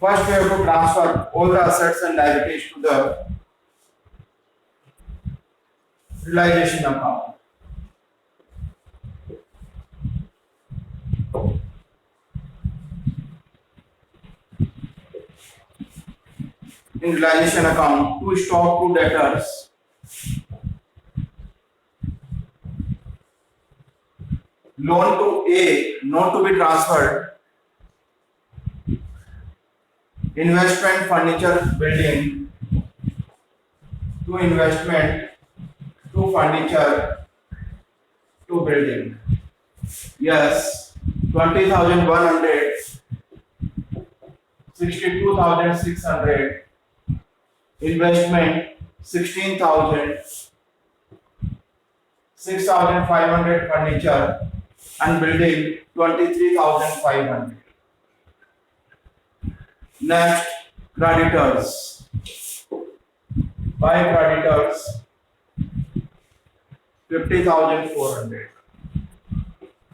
First, we have to transfer all the assets and liabilities to the realization account. In realization account, to stock, to debtors, loan to A, not to be transferred, investment, furniture, building, to investment, to furniture, to building. Yes, 20,100, 62,600, investment 16,000, 6,500 furniture, and building 23,500. Next, creditors. By creditors 50,400.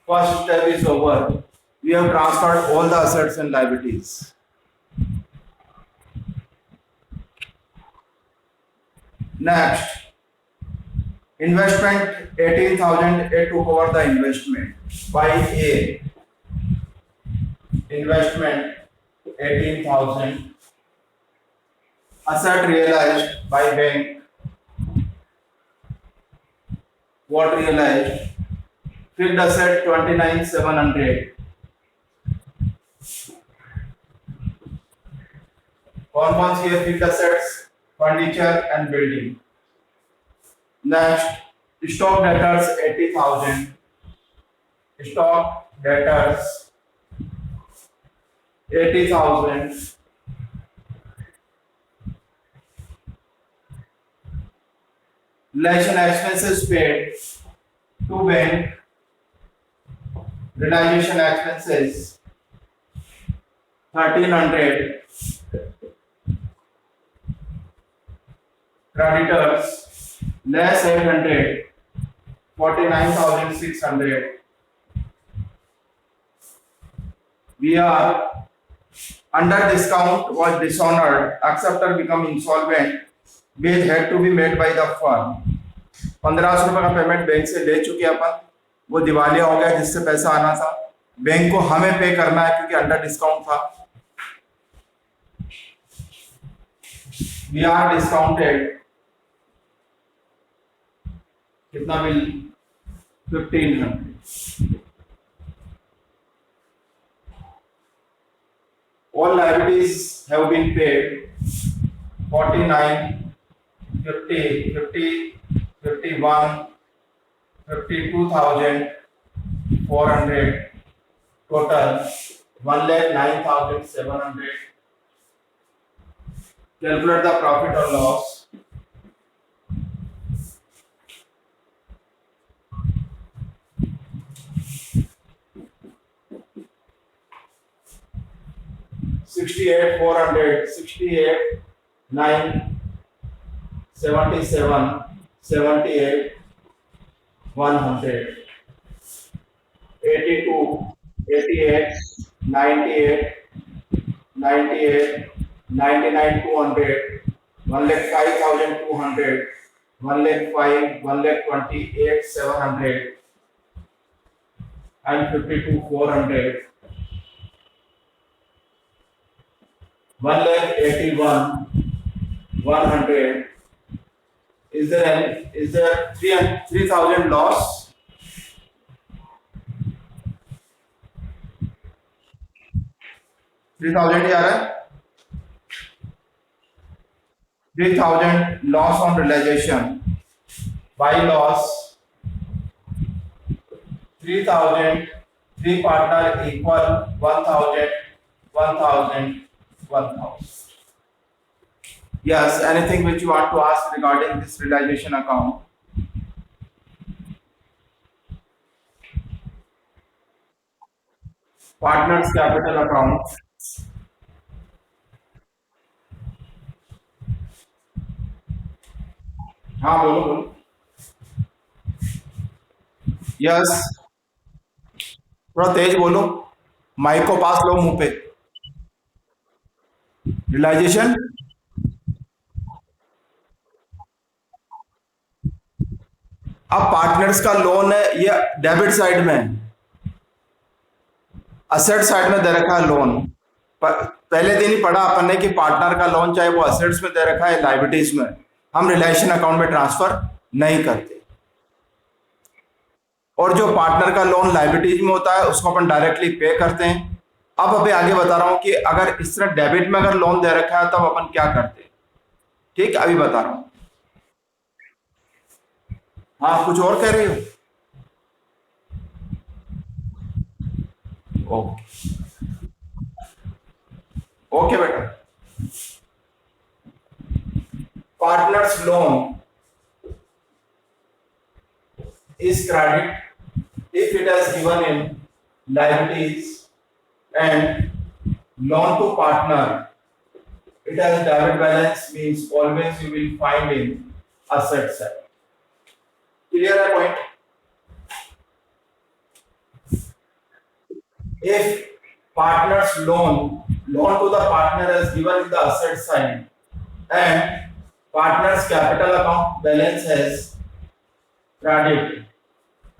First step is over. We have transferred all the assets and liabilities. Next, investment 18,000 to cover the investment by A. Investment 18,000. Asset realized by bank. What realized? Fixed asset 29,700. कौन सी है fixed assets? Furniture and building. Next, stock debtors 80,000. Stock debtors 80,000. Realization expenses paid to bank. Realization expenses 1,300. Creditors less 800, 49,600. We are under discount was dishonored. Acceptor become insolvent. Bill had to be made by the firm. 1500 रुपए का payment bank से ले चुके अपन, वो दिवालिया हो गया जिससे पैसा आना था, बैंक को हमें पे करना है क्योंकि अंडर डिस्काउंट था. We are discounted. कितना bill? 1,500. All liabilities have been paid. 49, 50, 50, 51, 52,400. Total 1,09,700. Calculate the profit or loss. $68,400, 68,977, 78,100, 82, 88, 98, 98, 99,200, 1,05,200, 1,05,000, 1,28,700, and 52,400. 1,81,100. Is there 3,000 loss? $3,000 ही आ रहा है. 3,000 loss on realization. By loss 3,000. 3 partner equal 1,000, 1,000, 1,000. Yes, anything which you want to ask regarding this realization account? Partners capital account. हाँ बोलो बोलो. Yes, थोड़ा तेज बोलो, mic को पास लो मुंह पे. रियलाइजेशन। अब पार्टनर्स का लोन है, ये डेबिट साइड में है, असेट साइड में दे रखा है लोन। पहले दिन ही पढ़ा अपन ने कि पार्टनर का लोन चाहे वो असेट्स में दे रखा है लाइबिलिटीज में, हम रिलेशन अकाउंट में ट्रांसफर नहीं करते। और जो पार्टनर का लोन लाइबिलिटीज में होता है उसको अपन डायरेक्टली पे करते हैं। अब अभी आगे बता रहा हूं कि अगर इस तरह डेबिट में अगर लोन दे रखा है तब अपन क्या करते हैं। ठीक, अभी बता रहा हूं। हाँ, कुछ और कह रही हो? ओके, ओके बेटा। Partners loan is credit if it has given in liabilities, and loan to partner it has debit balance, means always you will find in asset side. Clear है point? If partners loan to the partner is given in the asset side and partners capital account balance has credit,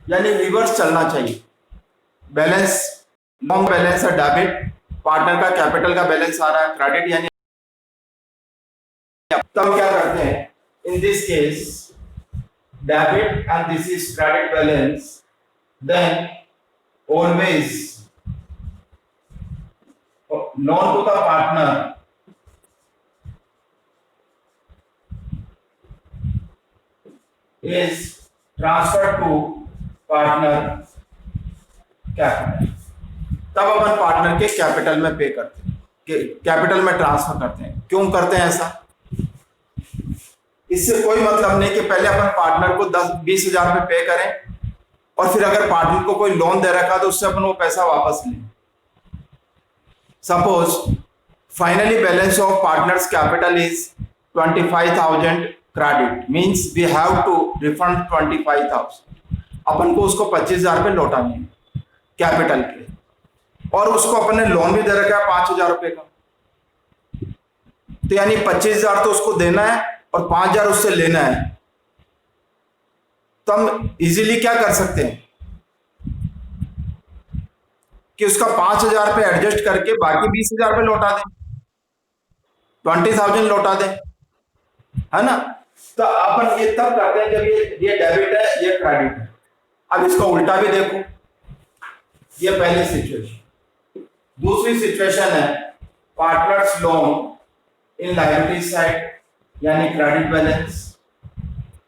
यानी reverse चलना चाहिए। Balance, long balance है debit, partner का capital का balance आ रहा है क्रेडिट, यानी तब क्या करते हैं, in this case debit and this is credit balance, then always loan to the partner is transferred to partner capital। तब अपन पार्टनर के कैपिटल में पे करते हैं, कैपिटल में ट्रांसफर करते हैं। क्यों करते हैं ऐसा? इससे कोई मतलब नहीं कि पहले अपन पार्टनर को 10-20 हजार पे पे करें और फिर अगर पार्टनर को कोई लोन दे रखा तो उससे अपन वो पैसा वापस लें। Suppose finally balance of partner's capital is 25,000 credit, means we have to refund 25,000। अपन को उसको 25,000 पे लौटाने हैं कैपिटल के, और उसको अपन ने लोन भी दे रखा है 5,000 रुपए का, तो यानी 25,000 तो उसको देना है और 5,000 उससे लेना है। तो हम इजीली क्या कर सकते हैं कि उसका 5,000 पे एडजस्ट करके बाकी 20,000 पे लौटा दें, 20,000 लौटा दें, है ना। तो अपन ये तब करते हैं जब ये डेबिट है, ये क्रेडिट है। अब इसको उल्टा भी देखो, ये पहली सिचुएशन। दूसरी सिचुएशन है partners loan in liability side, यानी क्रेडिट बैलेंस,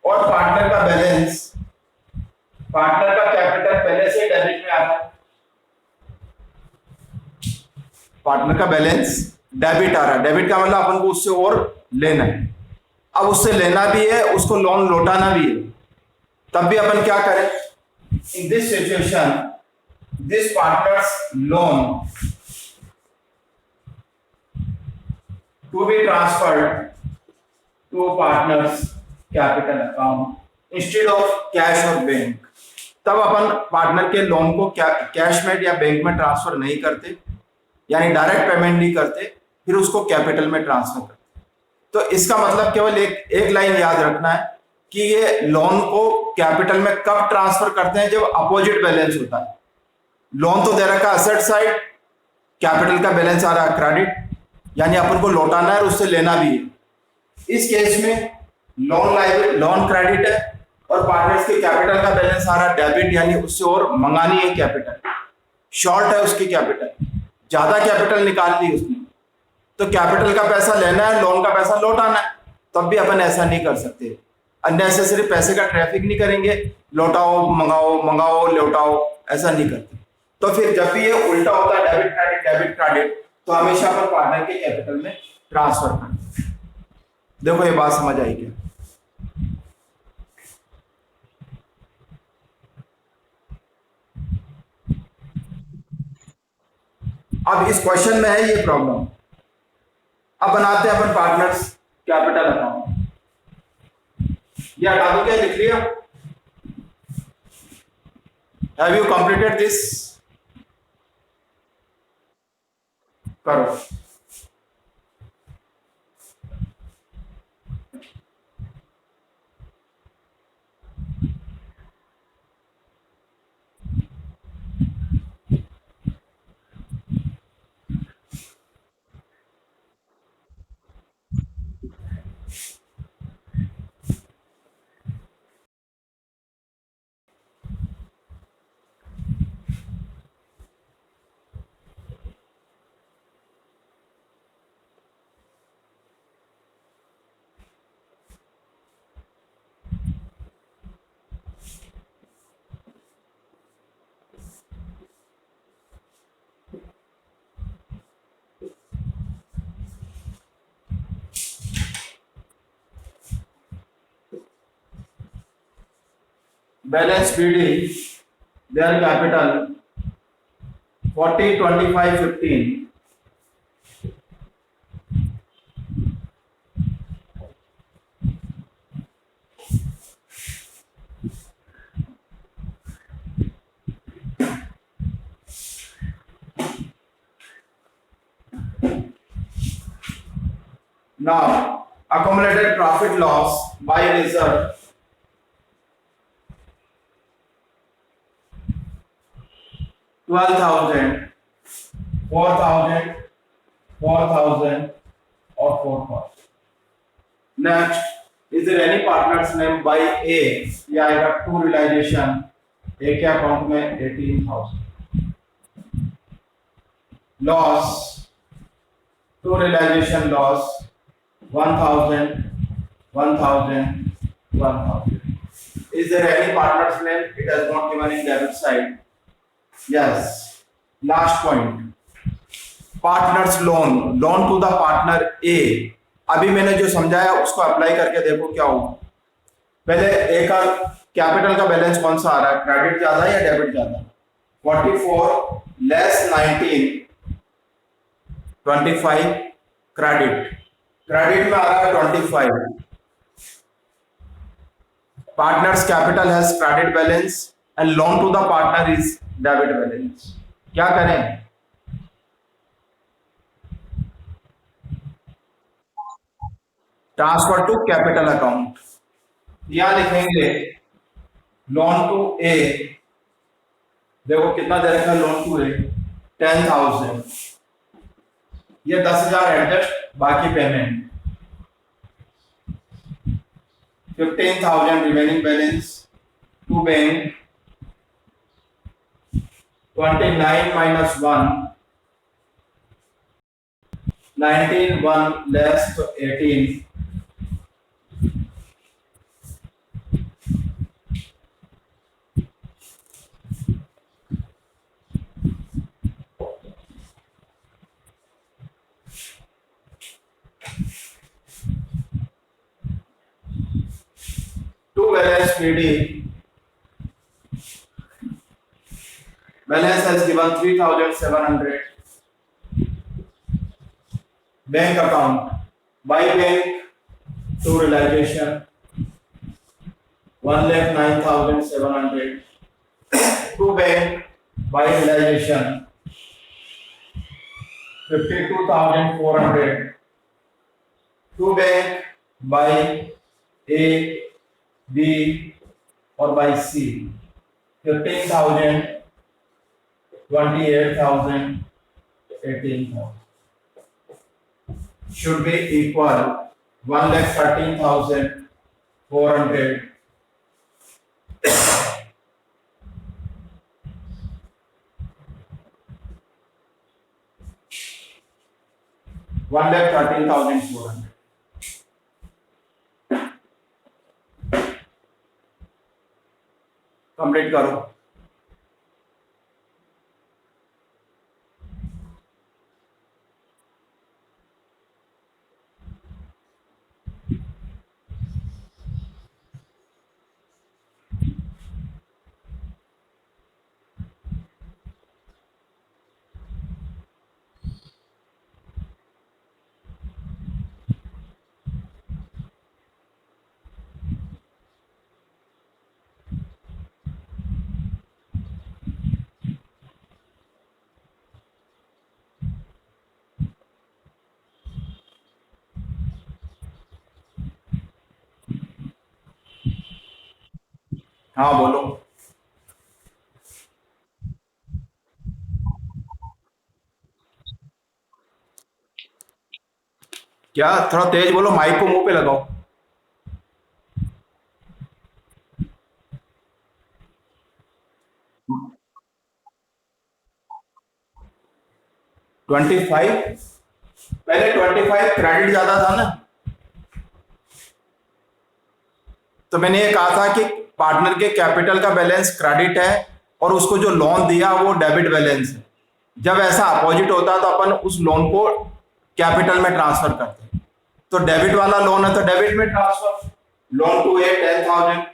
और पार्टनर का बैलेंस, पार्टनर का कैपिटल पहले से डेबिट में आता है, पार्टनर का बैलेंस डेबिट आ रहा है। डेबिट का मतलब अपन को उससे और लेना है। अब उससे लेना भी है, उसको लोन लौटाना भी है, तब भी अपन क्या करें? In this situation this partner's loan to be transferred to partner's capital account instead of cash और बैंक। तब अपन पार्टनर के लोन को कैश में या बैंक में ट्रांसफर नहीं करते, यानी डायरेक्ट पेमेंट नहीं करते, फिर उसको कैपिटल में ट्रांसफर करते। तो इसका मतलब केवल एक लाइन याद रखना है कि ये लोन को कैपिटल में कब ट्रांसफर करते हैं? जब अपोजिट बैलेंस होता है। लोन तो दे रखा है असेट साइड, कैपिटल का बैलेंस आ रहा है क्रेडिट, यानी अपन को लौटाना है और उससे लेना भी है। इस केस में लोन क्रेडिट है और पार्टनर्स के कैपिटल का बैलेंस आ रहा है डेबिट, यानी उससे और मंगानी है कैपिटल, शॉर्ट है उसकी कैपिटल, ज्यादा कैपिटल निकाल ली उसने, तो कैपिटल का पैसा लेना है, लोन का पैसा लौटाना है। तब भी अपन ऐसा नहीं कर सकते, अननेसेसरी पैसे का ट्रैफिक नहीं करेंगे, लौटाओ मंगाओ, मंगाओ लौटाओ, ऐसा नहीं करते। तो फिर जब भी ये उल्टा होता है डेबिट क्रेडिट डेबिट क्रेडिट, तो हमेशा अपन पार्टनर के कैपिटल में ट्रांसफर करते हैं। देखो ये बात समझ आई क्या? अब इस क्वेश्चन में है ये प्रॉब्लम। अब बनाते हैं अपन पार्टनर्स कैपिटल अकाउंट। ये हटा दो, क्या लिख लिया? Have you completed this? करो। balance PD, their capital 40, 25, 15. Now, accumulated profit loss by reserve 12,000, 4,000, 4,000 or 4,000. Next, is there any partner's name by A? Yeah, I got two realization. A के account में 18,000. Loss, two realization loss 1,000, 1,000, 1,000. Is there any partner's name? It has not given in debit side. Yes. Last point. Partner's loan, loan to the partner A. अभी मैंने जो समझाया उसको apply करके देखो क्या होगा. पहले ए का कैपिटल का बैलेंस कौन सा आ रहा है, क्रेडिट ज्यादा या डेबिट ज्यादा? 44 लेस 19, 25 क्रेडिट, क्रेडिट में आ रहा है 25. Partner's capital has credit balance and loan to the partner is debit balance. क्या करें? Transfer to capital account. यहां लिखेंगे लोन टू ए. देखो कितना दे रखा है लोन टू ए, 10,000. ये 10,000 एडजस्ट, बाकी payment 15,000 remaining balance to bank. 29 minus 1, 19, 1 less to 18. Two balance PD. Balance has given 3,700. Bank account. By bank, two realization 1,09,700. To bank, by realization 52,400. To bank, by A, B or by C 15,000, 28,000, 18,000 should be equal 1,13,400. One lakh 13,400. Complete करो. हाँ बोलो. क्या, थोड़ा तेज बोलो, mic को मुंह पे लगाओ. ट्वेंटी फाइव, पहले 25 क्रेडिट ज्यादा था ना, तो मैंने ये कहा था कि पार्टनर के कैपिटल का बैलेंस क्रेडिट है और उसको जो लोन दिया वो डेबिट बैलेंस है. जब ऐसा अपोजिट होता है तो अपन उस लोन को कैपिटल में ट्रांसफर करते हैं. तो डेबिट वाला लोन है तो डेबिट में ट्रांसफर. लोन टू ए 10,000,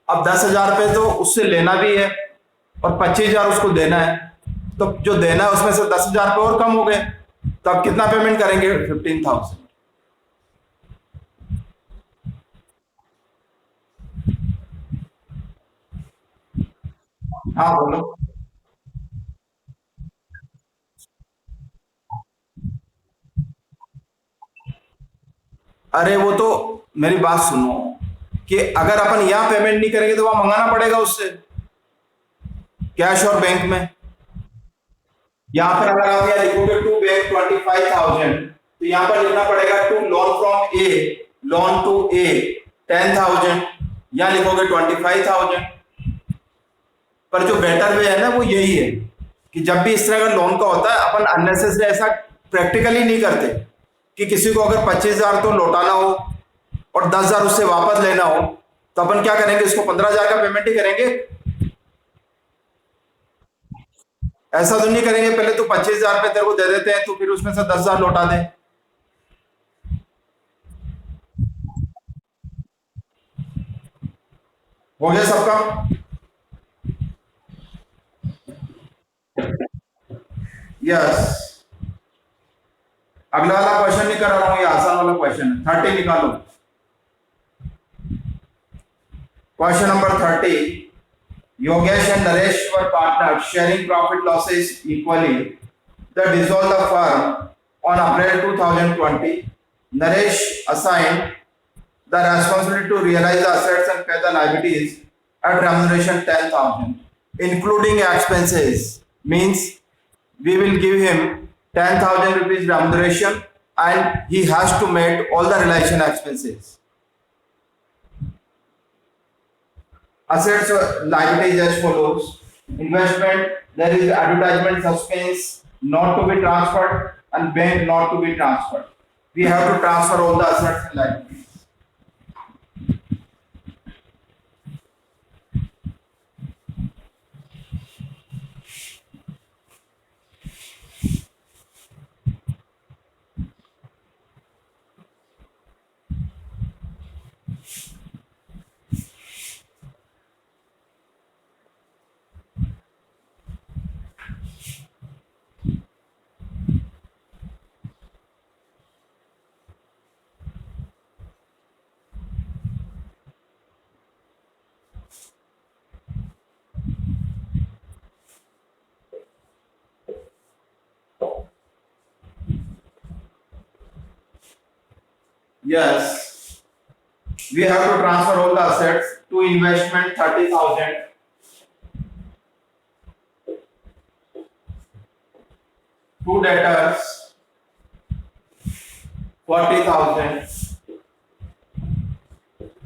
अब 10,000 रुपये तो उससे लेना भी है और 25,000 उसको देना है, तो जो देना है उसमें से 10,000 रुपये और कम हो गए, तो अब कितना पेमेंट करेंगे? 15,000। हाँ बोलो। अरे वो तो मेरी बात सुनो, कि अगर अपन यहाँ पेमेंट नहीं करेंगे तो वहां मंगाना पड़ेगा उससे, कैश और बैंक में। यहाँ पर अगर आप यहाँ लिखोगे टू बैंक 25,000, तो यहाँ पर लिखना पड़ेगा to loan from A, loan to A 10,000, यहाँ लिखोगे 25,000। पर जो बेटर वे है ना वो यही है कि जब भी इस तरह का लोन का होता है अपन अननेसेसरी ऐसा प्रैक्टिकली नहीं करते कि किसी को अगर 25,000 तो लौटाना हो और 10,000 उससे वापस लेना हो, तो अपन क्या करेंगे, उसको 15,000 का पेमेंट ही करेंगे। ऐसा तो नहीं करेंगे पहले तो 25,000 रुपये तेरे को दे देते हैं तो फिर उसमें से 10,000 लौटा दे। हो गया सबका? यस। अगला वाला क्वेश्चन नहीं करा रहा हूं, ये आसान वाला क्वेश्चन है। 30 निकालो। Question number 30। Yogesh and Naresh were partners, sharing profit losses equally. They dissolved the firm on April 2020. Naresh assigned the responsibility to realize the assets and pay the liabilities at remuneration 10,000, including expenses. Means we will give him 10,000 rupees remuneration and he has to make all the realization expenses. Assets or liabilities as follows. Investment, there is advertisement suspense, not to be transferred, and bank not to be transferred. We have to transfer all the assets and liabilities. Yes, we have to transfer all the assets. To investment 30,000, to debtors 40,000,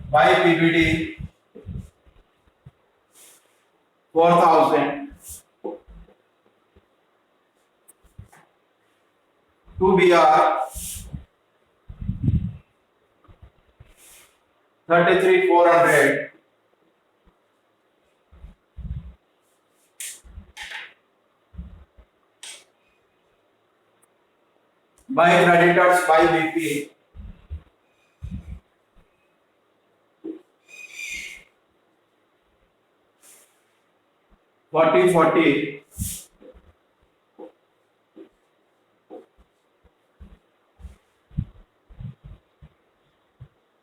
by PBD 4,000, to BR 33,400, by creditors by BP 40,40,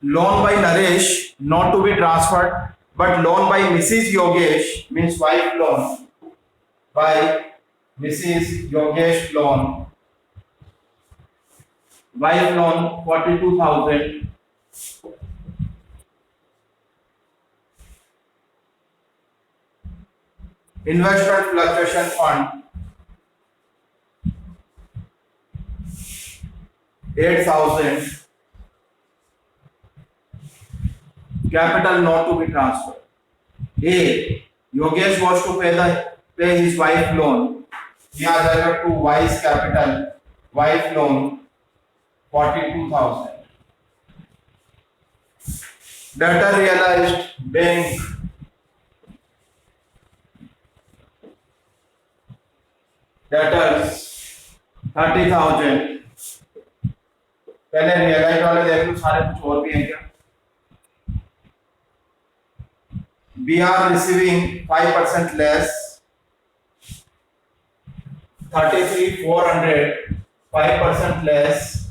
loan by Naresh not to be transferred, but loan by Mrs. Yogesh, means wife loan, by Mrs. Yogesh loan, wife loan 42,000, investment fluctuation fund 8,000, capital not to be transferred. A, Yogesh was to pay his wife loan. Here आ जाएगा to wife's capital, wife loan 42,000. Debtor realized bank debtors 30,000. पहले realise वाले देख लो, सारे कुछ और भी हैं क्या? We are receiving 5% less. 33,400, 5% less.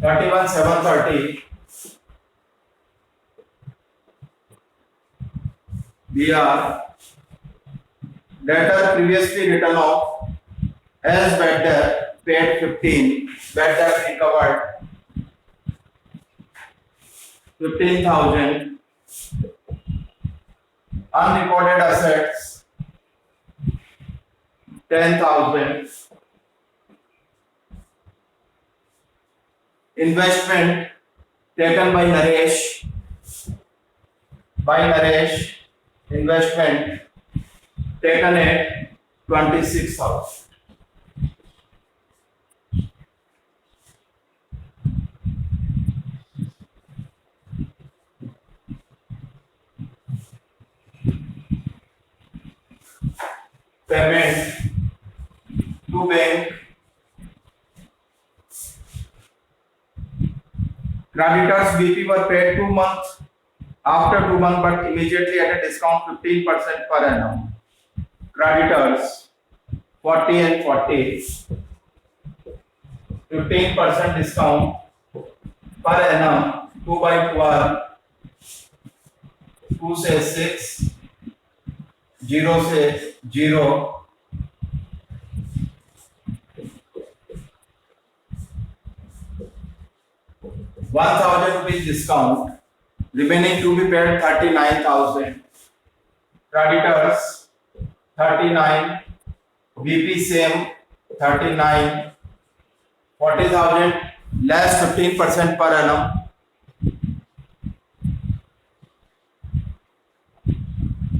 $31,730. We are debtor previously written off as bad debt paid 15, bad debt recovered 15,000, unrecorded assets 10,000, investment taken by Naresh, investment taken at 26,000. Payment to bank. Creditors BP were paid 2 months, after 2 months, but immediately at a discount 15% per annum. Creditors 40 and 40, 15% discount per annum, 2 by 12, 2 से 6, 0 से 0, 1,000 rupees discount, remaining to be paid 39,000. Creditors 39, BP same 39, 40,000 less 15% per annum.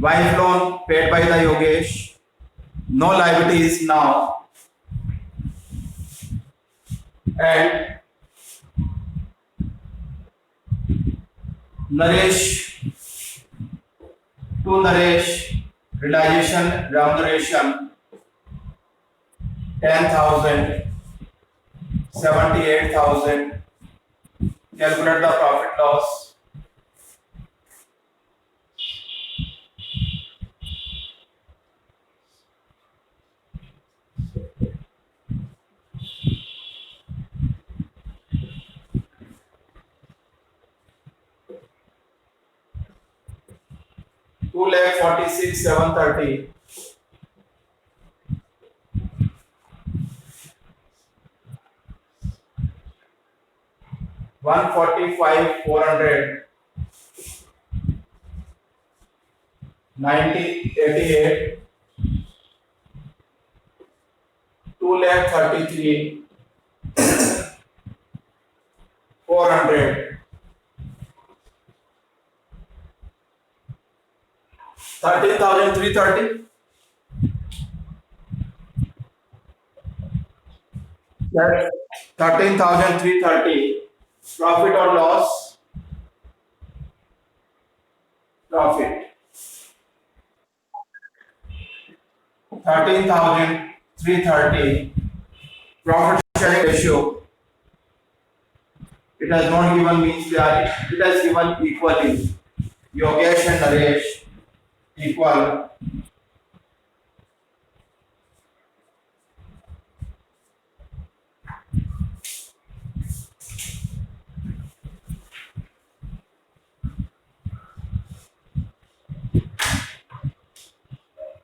Wife loan paid by the Yogesh, no liabilities now, and Naresh, to Naresh, remuneration 10,000, 78,000. Calculate the profit loss. $246,730. $145,400. 90,88. 2,33,400. 13,330. 13,330. Profit or loss? Profit. 13,330. Profit sharing ratio. It has not given means it has given equally. Yogesh and Naresh equal.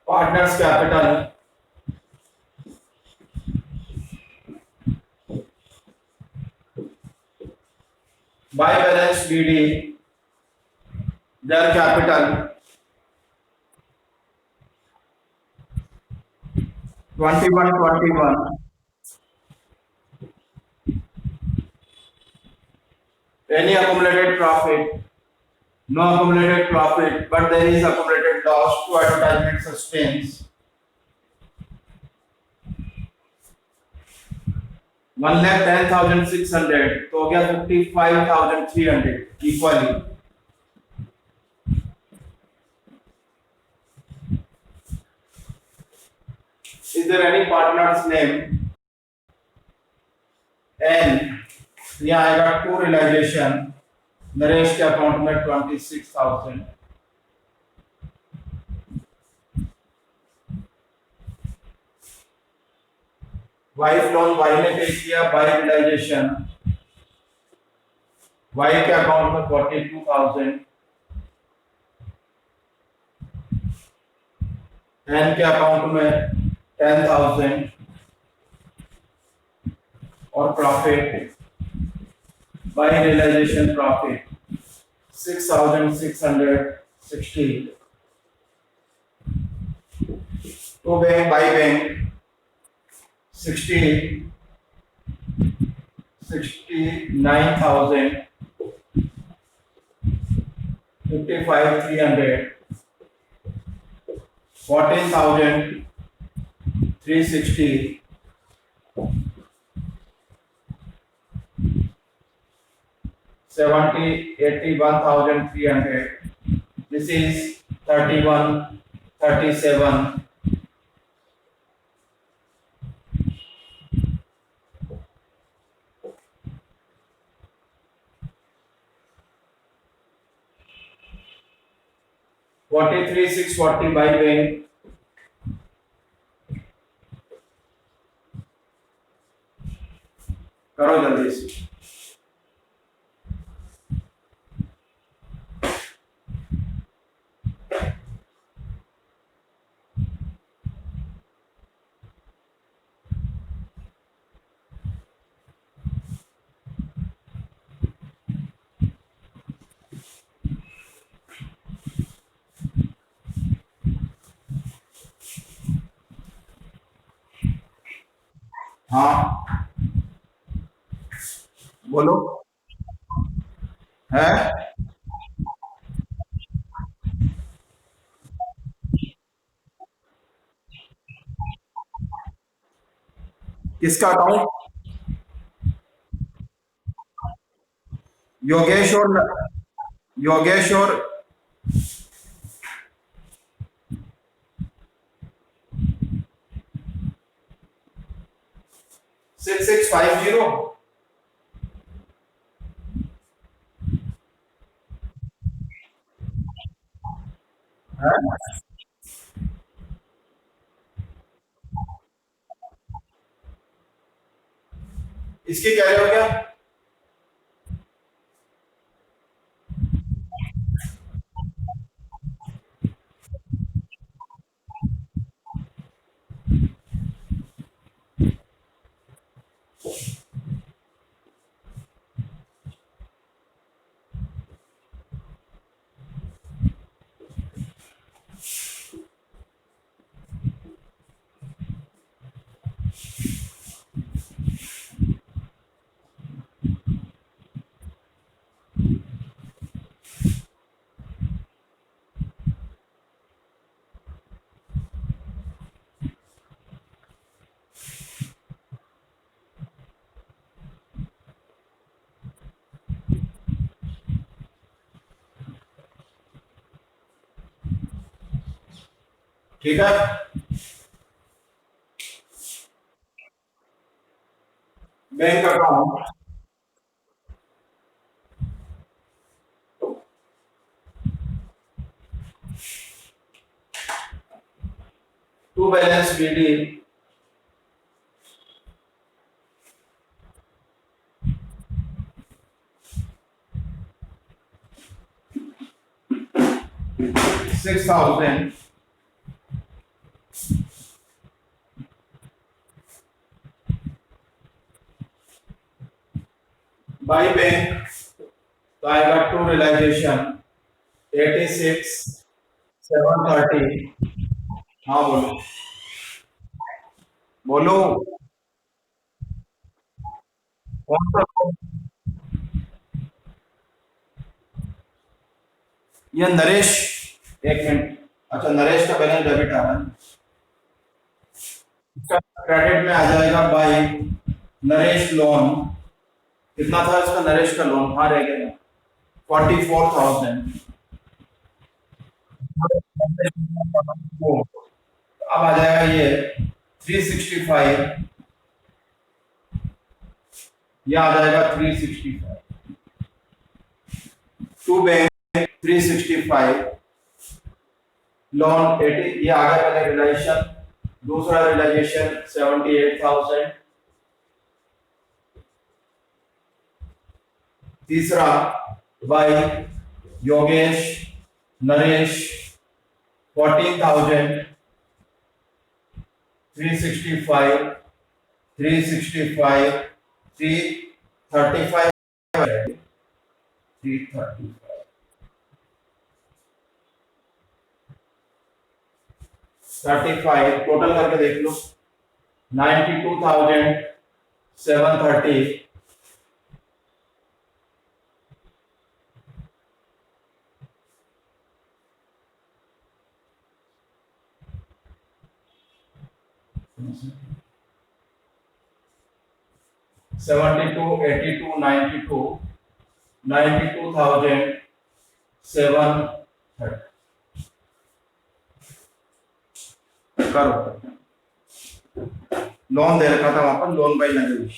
Partners capital by balance BD, their capital 2121. Any accumulated profit? No accumulated profit, but there is accumulated loss to advertisement suspense. 1,10,600 तो हो गया 55,300 equally. Is there any partner's name? एन यहाँ आएगा to realisation Naresh के account में 26,000। Wife loan Y ने पे किया बाय रियलाइजेशन वाई के अकाउंट में 42,000। एन के अकाउंट में 10,000 और प्रॉफिट बाय रियलाइजेशन प्रॉफिट 6,660। तो bank by bank 69,000 55,300 14,360 81,300। This is 31, 37, 43,640 by bank करो जल्दी से। हाँ बोलो है किसका अकाउंट? योगेश और योगेश और 6650 है? इसकी कह रहे हो क्या? ठीक है bank account to balance BD 6,000 by bank तो आएगा टू रियलाइजेशन 86,730। हाँ बोलो बोलो कौन सा? ये नरेश एक मिनट। अच्छा नरेश का बैलेंस डेबिट आ रहा है इसका क्रेडिट में आ जाएगा बाई नरेश लोन। कितना था इसका नरेश का लोन? हाँ रह गया 44,000। अब आ जाएगा ये 365, यह आ जाएगा 365, टू बैंक 365, लोन 80, ये आ गया पहले रिलाइजेशन, दूसरा रिलाइजेशन 78,000, तीसरा बाय योगेश नरेश 14,000, 365, 365, 335, 335, 35 टोटल करके देख लो, 92,730, $72, 82, 92, 92,730 करो। लोन दे रखा था वहां पर, लोन बाय नरेश।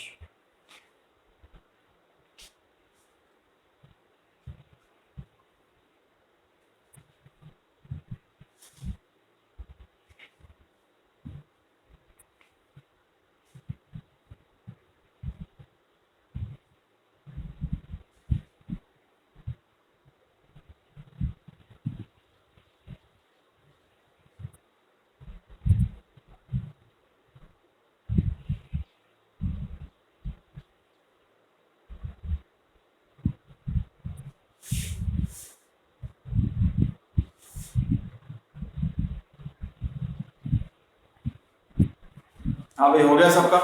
हाँ भाई, हो गया सबका?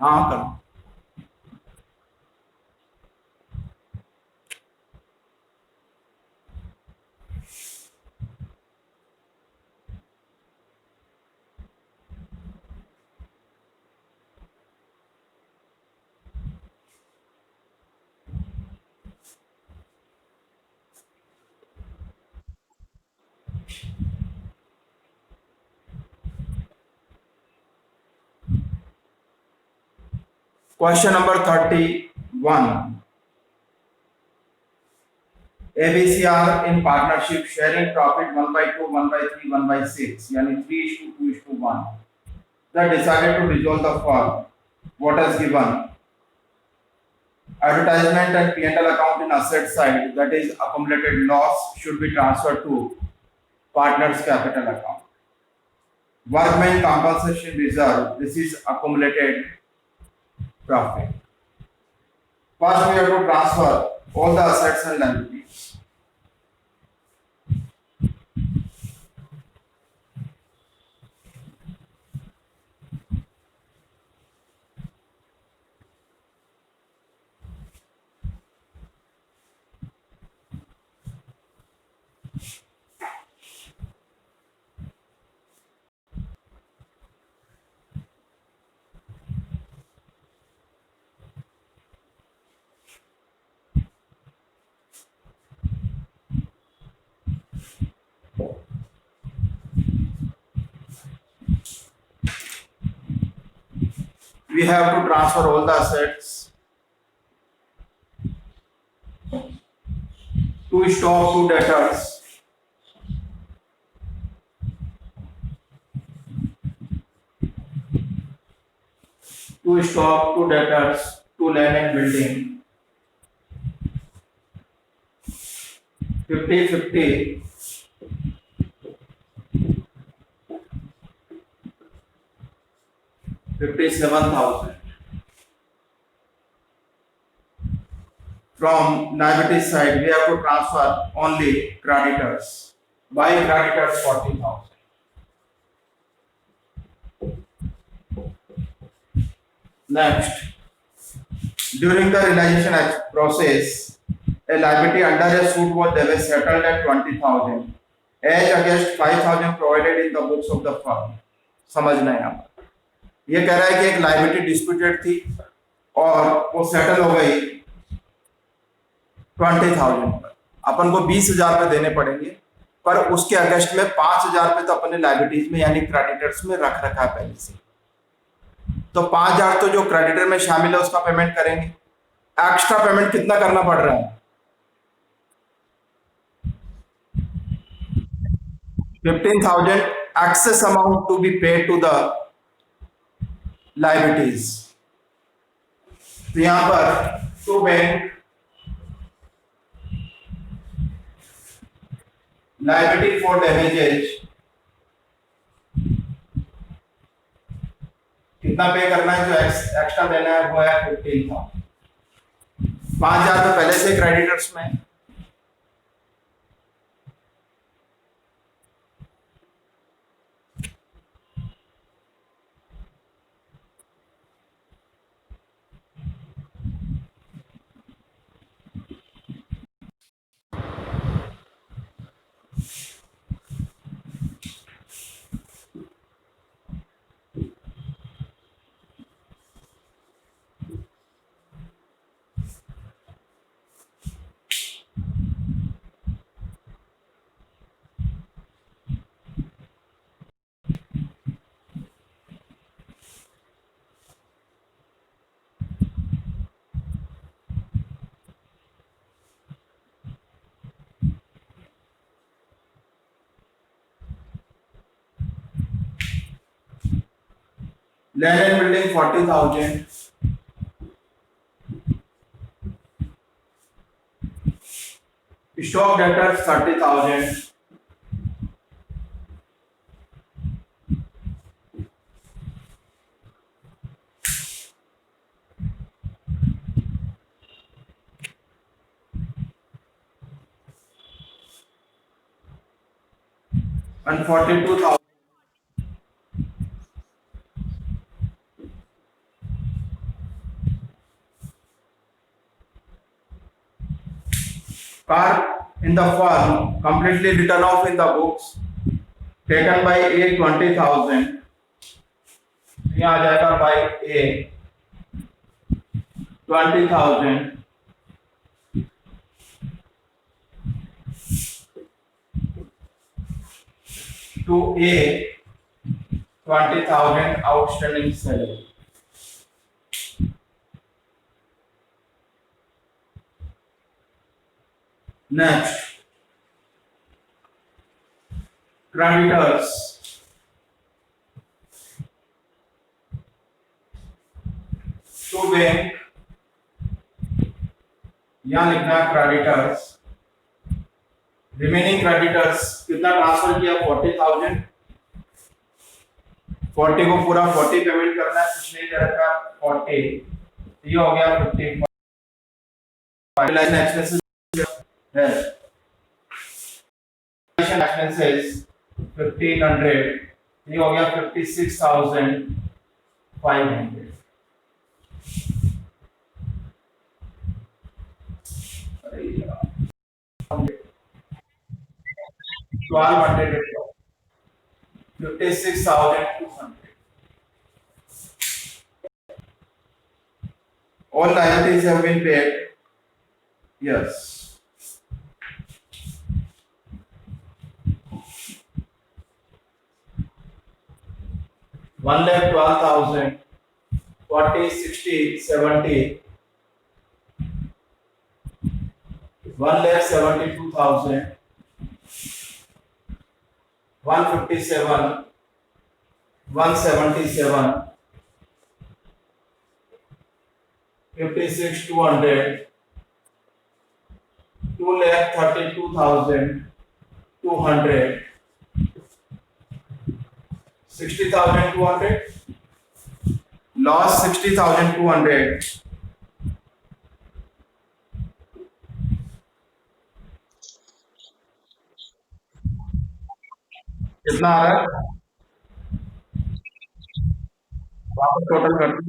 हाँ करो। Question number 31. ABC are in partnership sharing profit 1/2, 1/3, 1/6, यानी 3:2:1. They decided to dissolve the firm. What is given? Advertisement and P&L account in asset side, that is accumulated loss, should be transferred to partners capital account. Workmen compensation reserve, this is accumulated profit. First we have to transfer all the assets and liabilities. We have to transfer all the assets to stock, to debtors, to land and building. 50-50, 57,000. From liability side, we have to transfer only creditors. By creditors 40,000. Next, during the realization process, a liability under a suit was settled at 20,000 as against 5,000 provided in the books of the firm. समझना है यहाँ पर, ये कह रहा है कि एक लाइबिलिटी डिस्प्यूटेड थी और वो सेटल हो गई 20,000 पर, अपन को 20,000 पे देने पड़ेंगे पर उसके अगेंस्ट में 5,000 रुपए तो अपने लाइबिलिटीज में यानी क्रेडिटर्स में रख रखा है पहले से, तो 5,000 तो जो क्रेडिटर में शामिल है उसका पेमेंट करेंगे। एक्स्ट्रा पेमेंट कितना करना पड़ रहा है? 15,000 excess amount to be paid to the liabilities। तो यहां पर to bank liability for damages कितना पे करना है, जो एक्स्ट्रा देना है वो है 15,000। 5,000 तो पहले से क्रेडिटर्स में। Land and building 40,000, stock debtors 30,000, and 42,000 car in the firm completely written off in the books taken by A 20,000, यहाँ आ जाएगा by A 20,000 to A 20,000 outstanding salary। Next, creditors to bank, यहाँ लिखना है क्रेडिटर्स। रिमेनिंग क्रेडिटर्स कितना transfer किया? 40,000। 40 को पूरा 40 payment करना है, कुछ नहीं दे रखा 40, ये हो गया 50। फाइनलाइज एक्सपेंसेस है एक्सपेंसेस 1,500, ये हो गया 56,500। 1,200, 56,200। All liabilities have been paid. Yes. One lakh 12,000, 40, 60, 70, 1,72,000, 157, 177, 56, 200, 2,32,200, 60,200, loss 60,200, कितना आ रहा है? वापस टोटल कर दो।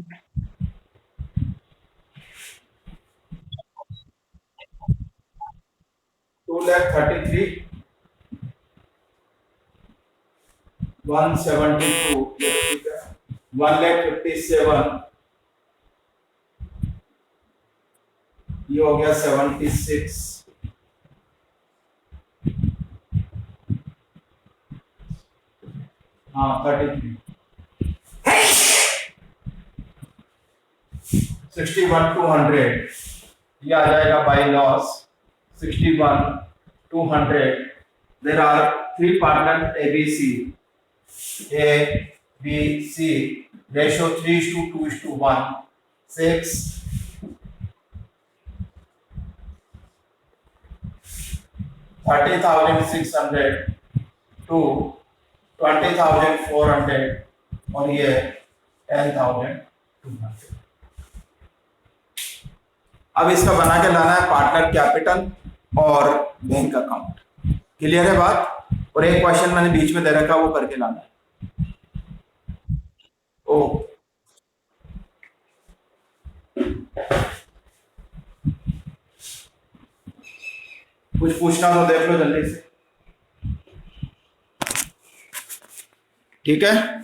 2,33,172, 1,57, ये हो गया 76, हाँ 33 61 200 ये आ जाएगा by loss 61 200 there are 3 partner ABC ratio 3:2:1 6 30,600 to 20,400 और ये 10,200। अब इसका बना के लाना है पार्टनर कैपिटल और बैंक अकाउंट। क्लियर है बात? और एक क्वेश्चन मैंने बीच में दे रखा वो करके लाना है। ओ कुछ पूछना तो देख लो जल्दी से, ठीक है।